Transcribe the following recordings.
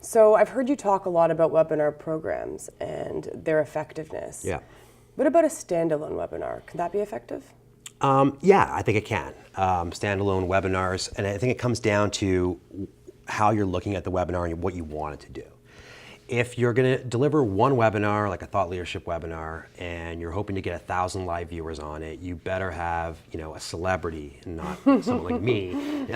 So I've heard you talk a lot about webinar programs and their effectiveness. Yeah. What about a standalone webinar? Can that be effective? Yeah, I think it can. Standalone webinars, and I think it comes down to how you're looking at the webinar and what you want it to do. If you're going to deliver one webinar, like a thought leadership webinar, and you're hoping to get 1,000 live viewers on it, you better have, a celebrity, and not someone like me,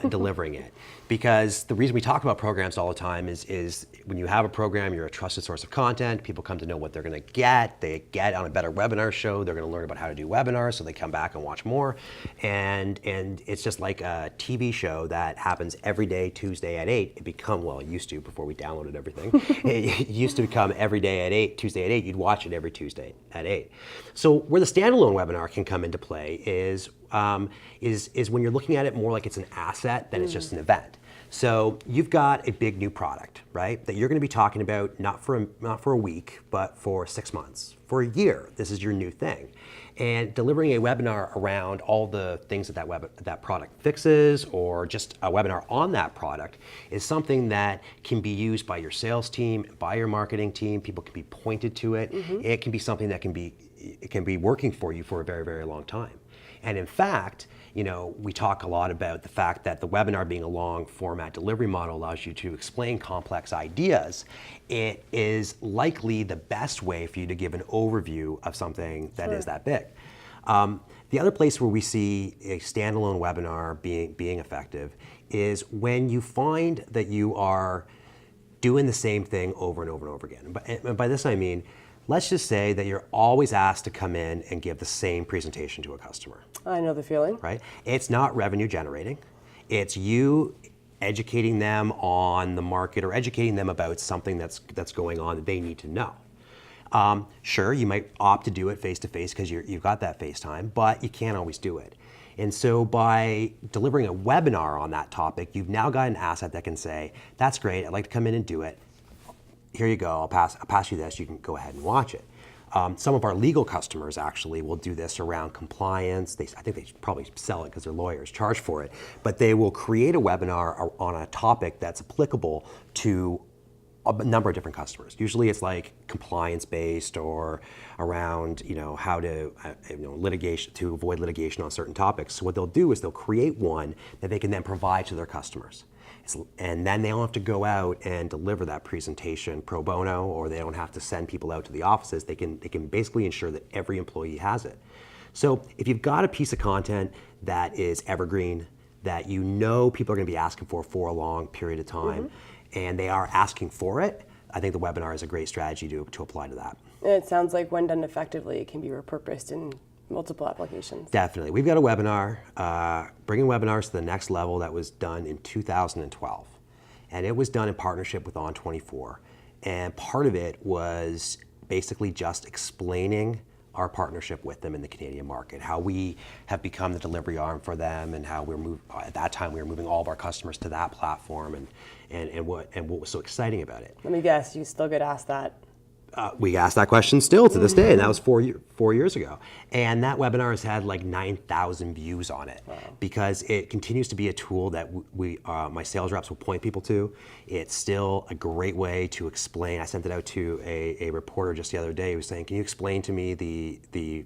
delivering it. Because the reason we talk about programs all the time is when you have a program, you're a trusted source of content. People come to know what they're going to get. They get on a better webinar show. They're going to learn about how to do webinars, so they come back and watch more. And it's just like a TV show that happens every day, Tuesday at 8. It used to before we downloaded everything. It used to become every day at 8, Tuesday at 8. You'd watch it every Tuesday at 8. So where the standalone webinar can come into play is when you're looking at it more like it's an asset than it's just an event. So you've got a big new product, right, that you're going to be talking about not for a week, but for 6 months, for a year. This is your new thing. And delivering a webinar around all the things that product fixes, or just a webinar on that product, is something that can be used by your sales team, by your marketing team. People can be pointed to it. It can be something that can be working for you for a very, very long time. And in fact, we talk a lot about the fact that the webinar, being a long format delivery model, allows you to explain complex ideas. It is likely the best way for you to give an overview of something that is that big. The other place where we see a standalone webinar being effective is when you find that you are doing the same thing over and over and over again. And by this I mean, let's just say that you're always asked to come in and give the same presentation to a customer. I know the feeling. Right? It's not revenue generating. It's you educating them on the market or educating them about something that's going on that they need to know. Sure, you might opt to do it face-to-face because you've got that face time, but you can't always do it. And so by delivering a webinar on that topic, you've now got an asset that can say, that's great, I'd like to come in and do it. Here you go, I'll pass you this, you can go ahead and watch it. Some of our legal customers actually will do this around compliance. I think they probably sell it because their lawyers charge for it, but they will create a webinar on a topic that's applicable to a number of different customers. Usually it's like compliance-based or around how to litigation, to avoid litigation on certain topics. So what they'll do is they'll create one that they can then provide to their customers. And then they don't have to go out and deliver that presentation pro bono, or they don't have to send people out to the offices. They can basically ensure that every employee has it. So if you've got a piece of content that is evergreen, that people are going to be asking for a long period of time, and they are asking for it, I think the webinar is a great strategy to apply to that. And it sounds like when done effectively, it can be repurposed in multiple applications. Definitely. We've got a webinar, bringing webinars to the next level, that was done in 2012. And it was done in partnership with On24. And part of it was basically just explaining our partnership with them in the Canadian market, how we have become the delivery arm for them, and how at that time we were moving all of our customers to that platform, and what was so exciting about it. Let me guess, you still get asked that. We ask that question still to this day, and that was 4 years ago. And that webinar has had like 9,000 views on it. Wow. Because it continues to be a tool that my sales reps will point people to. It's still a great way to explain. I sent it out to a reporter just the other day who was saying, can you explain to me the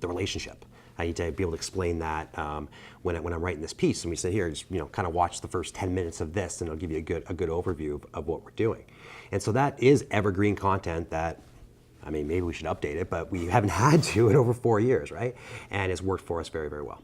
relationship? I need to be able to explain that when I'm writing this piece. And we said, here, just kind of watch the first 10 minutes of this, and it'll give you a good overview of what we're doing. And so that is evergreen content that, maybe we should update it, but we haven't had to in over 4 years, right? And it's worked for us very, very well.